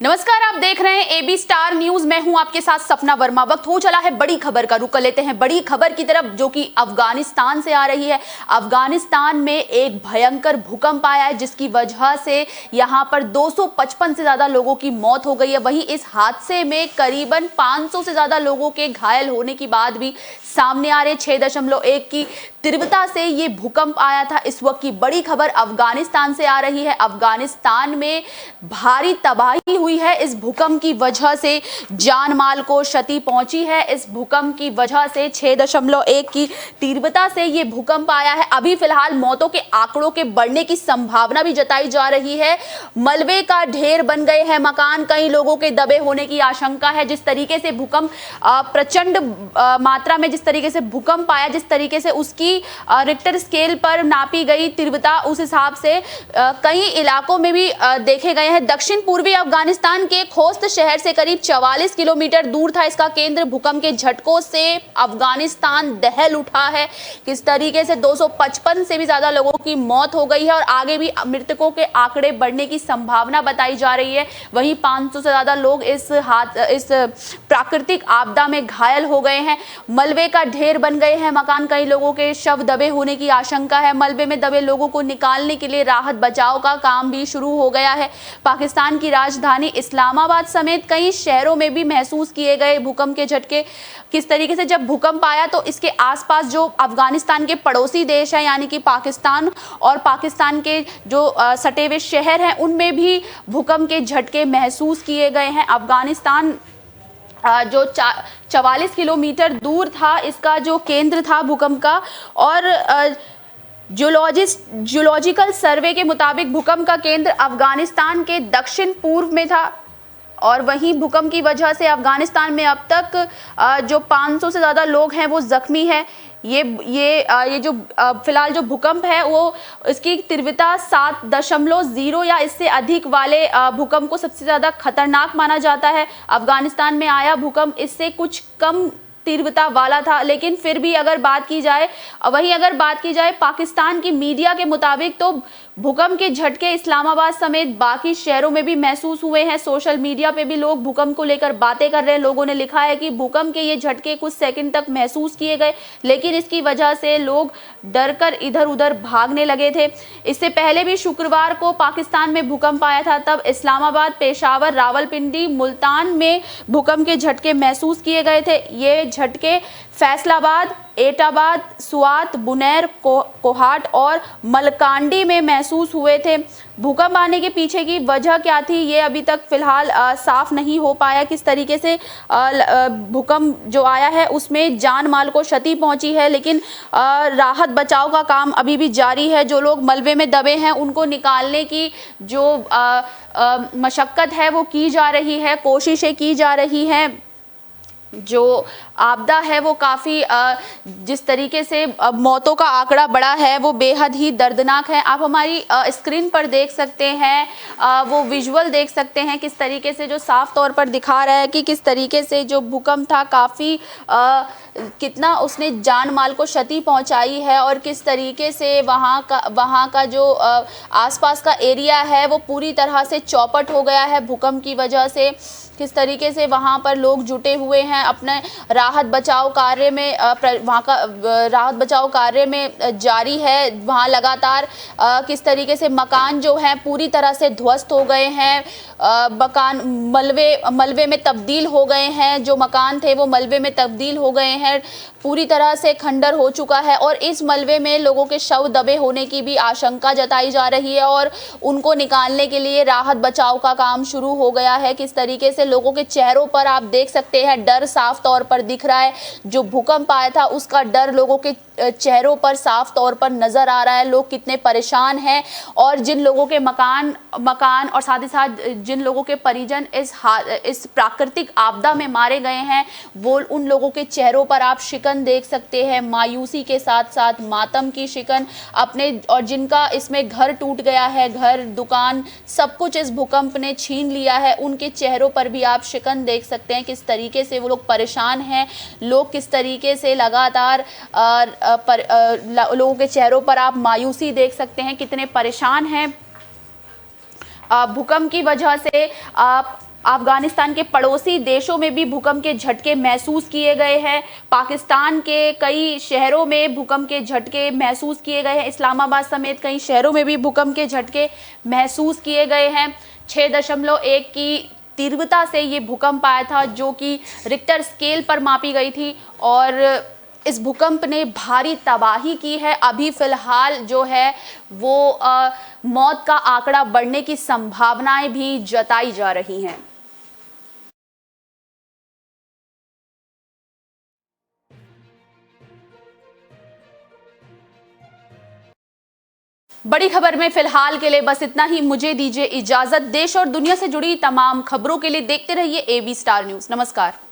नमस्कार, आप देख रहे हैं एबी स्टार न्यूज। मैं हूं आपके साथ सपना वर्मा। वक्त हो चला है बड़ी खबर का। रुक कर लेते हैं बड़ी खबर की तरफ, जो कि अफगानिस्तान से आ रही है। अफगानिस्तान में एक भयंकर भूकंप आया है, जिसकी वजह से यहां पर 255 से ज्यादा लोगों की मौत हो गई है। वहीं इस हादसे में करीबन 500 से ज्यादा लोगों के घायल होने की बात भी सामने आ रही है। 6.1 की तीव्रता से ये भूकंप आया था। इस वक्त की बड़ी खबर अफगानिस्तान से आ रही है। अफगानिस्तान में भारी तबाही हुई है। इस भूकंप की वजह से जान माल को क्षति पहुंची है। इस भूकंप की वजह से 6.1 की तीव्रता से ये भूकंप आया है। अभी फिलहाल मौतों के आंकड़ों के बढ़ने की संभावना भी जताई जा रही है। मलबे का ढेर बन गए हैं मकान, कई लोगों के दबे होने की आशंका है। जिस तरीके से भूकंप प्रचंड मात्रा में जिस तरीके से भूकंप आया, जिस तरीके से उसकी रिक्टर स्केल पर नापी गई तीव्रता, उस हिसाब से कई इलाकों में भी देखे गए हैं। दक्षिण पूर्वी अफगानिस्तान के खोस्त शहर से करीब 44 किलोमीटर दूर था इसका केंद्र। भूकंप के झटकों से अफगानिस्तान दहल उठा है। किस तरीके से 255 से भी ज्यादा लोगों की मौत हो गई है और आगे भी मृतकों के आंकड़े बढ़ने की संभावना बताई जा रही है। वहीं 500 से ज्यादा लोग इस प्राकृतिक आपदा में घायल हो गए हैं। मलबे का ढेर बन गए हैं मकान, कई लोगों के शव दबे होने की आशंका है। मलबे में दबे लोगों को निकालने के लिए राहत बचाव का काम भी शुरू हो गया है। पाकिस्तान की राजधानी इस्लामाबाद समेत कई शहरों में भी महसूस किए गए भूकंप के झटके। किस तरीके से जब भूकंप आया तो इसके आसपास जो अफगानिस्तान के पड़ोसी देश हैं, यानी कि पाकिस्तान और पाकिस्तान के जो सटे हुए शहर हैं, उनमें भी भूकंप के झटके महसूस किए गए हैं। अफगानिस्तान जो 44 किलोमीटर दूर था इसका जो केंद्र था भूकंप का, और जियोलॉजिकल सर्वे के मुताबिक भूकंप का केंद्र अफगानिस्तान के दक्षिण पूर्व में था। और वहीं भूकंप की वजह से अफगानिस्तान में अब तक जो 500 से ज़्यादा लोग हैं वो जख्मी हैं। ये जो फिलहाल जो भूकंप है वो इसकी तीव्रता 7.0 या इससे अधिक वाले भूकंप को सबसे ज़्यादा खतरनाक माना जाता है। अफगानिस्तान में आया भूकंप इससे कुछ कम तीव्रता वाला था, लेकिन फिर भी अगर बात की जाए पाकिस्तान की मीडिया के मुताबिक तो भूकंप के झटके इस्लामाबाद समेत बाकी शहरों में भी महसूस हुए हैं। सोशल मीडिया पे भी लोग भूकंप को लेकर बातें कर रहे हैं। लोगों ने लिखा है कि भूकंप के ये झटके कुछ सेकंड तक महसूस किए गए, लेकिन इसकी वजह से लोग डरकर इधर उधर भागने लगे थे। इससे पहले भी शुक्रवार को पाकिस्तान में भूकंप आया था, तब इस्लामाबाद, पेशावर, रावलपिंडी, मुल्तान में भूकंप के झटके महसूस किए गए थे। ये झटके फैसलाबाद, एटाबाद, सुआत, बुनैर, कोहाट और मलकांडी में महसूस हुए थे। भूकंप आने के पीछे की वजह क्या थी, ये अभी तक फिलहाल साफ नहीं हो पाया। किस तरीके से भूकंप जो आया है उसमें जान माल को क्षति पहुंची है, लेकिन राहत बचाव का काम अभी भी जारी है। जो लोग मलबे में दबे हैं उनको निकालने की जो मशक्कत है वो की जा रही है, कोशिशें की जा रही हैं। जो आपदा है वो काफ़ी जिस तरीके से मौतों का आंकड़ा बढ़ा है वो बेहद ही दर्दनाक है। आप हमारी स्क्रीन पर देख सकते हैं, वो विजुअल देख सकते हैं किस तरीके से जो साफ तौर पर दिखा रहा है कि किस तरीके से जो भूकंप था काफ़ी कितना उसने जान माल को क्षति पहुंचाई है, और किस तरीके से वहाँ का जो आसपास का एरिया है वो पूरी तरह से चौपट हो गया है भूकंप की वजह से। किस तरीके से वहाँ पर लोग जुटे हुए हैं अपने राहत बचाव कार्य में, वहाँ का राहत बचाव कार्य में जारी है वहाँ लगातार। किस तरीके से मकान जो हैं पूरी तरह से ध्वस्त हो गए हैं, मकान मलबे में तब्दील हो गए हैं। जो मकान थे वो मलबे में तब्दील हो गए हैं, पूरी तरह से खंडर हो चुका है, और इस मलबे में लोगों के शव दबे होने की भी आशंका जताई जा रही है और उनको निकालने के लिए राहत बचाव का काम शुरू हो गया है। किस तरीके से लोगों के चेहरों पर आप देख सकते हैं डर साफ तौर पर दिख रहा है। जो भूकंप आया था उसका डर लोगों के चेहरों पर साफ तौर पर नजर आ रहा है। लोग कितने परेशान हैं, और जिन लोगों के मकान और साथ ही साथ जिन लोगों के परिजन इस प्राकृतिक आपदा में मारे गए हैं, वो उन लोगों के चेहरों पर आप शिकन देख सकते हैं, मायूसी के साथ साथ मातम की शिकन अपने, और जिनका इसमें घर टूट गया है, घर दुकान सब कुछ इस भूकंप ने छीन लिया है, उनके चेहरों पर भी आप शिकन देख सकते हैं। किस तरीके से वो लोग परेशान हैं, लोग किस तरीके से लगातार लोगों के चेहरों पर आप मायूसी देख सकते हैं, कितने परेशान हैं भूकंप की वजह से। अफगानिस्तान के पड़ोसी देशों में भी भूकंप के झटके महसूस किए गए हैं। पाकिस्तान के कई शहरों में भूकंप के झटके महसूस किए गए हैं। इस्लामाबाद समेत कई शहरों में भी भूकंप के झटके महसूस किए गए हैं। 6.1 की तीव्रता से ये भूकंप आया था, जो कि रिक्टर स्केल पर मापी गई थी और इस भूकंप ने भारी तबाही की है। अभी फिलहाल जो है वो मौत का आंकड़ा बढ़ने की संभावनाएं भी जताई जा रही हैं। बड़ी खबर में फिलहाल के लिए बस इतना ही। मुझे दीजिए इजाजत। देश और दुनिया से जुड़ी तमाम खबरों के लिए देखते रहिए AB स्टार न्यूज़। नमस्कार।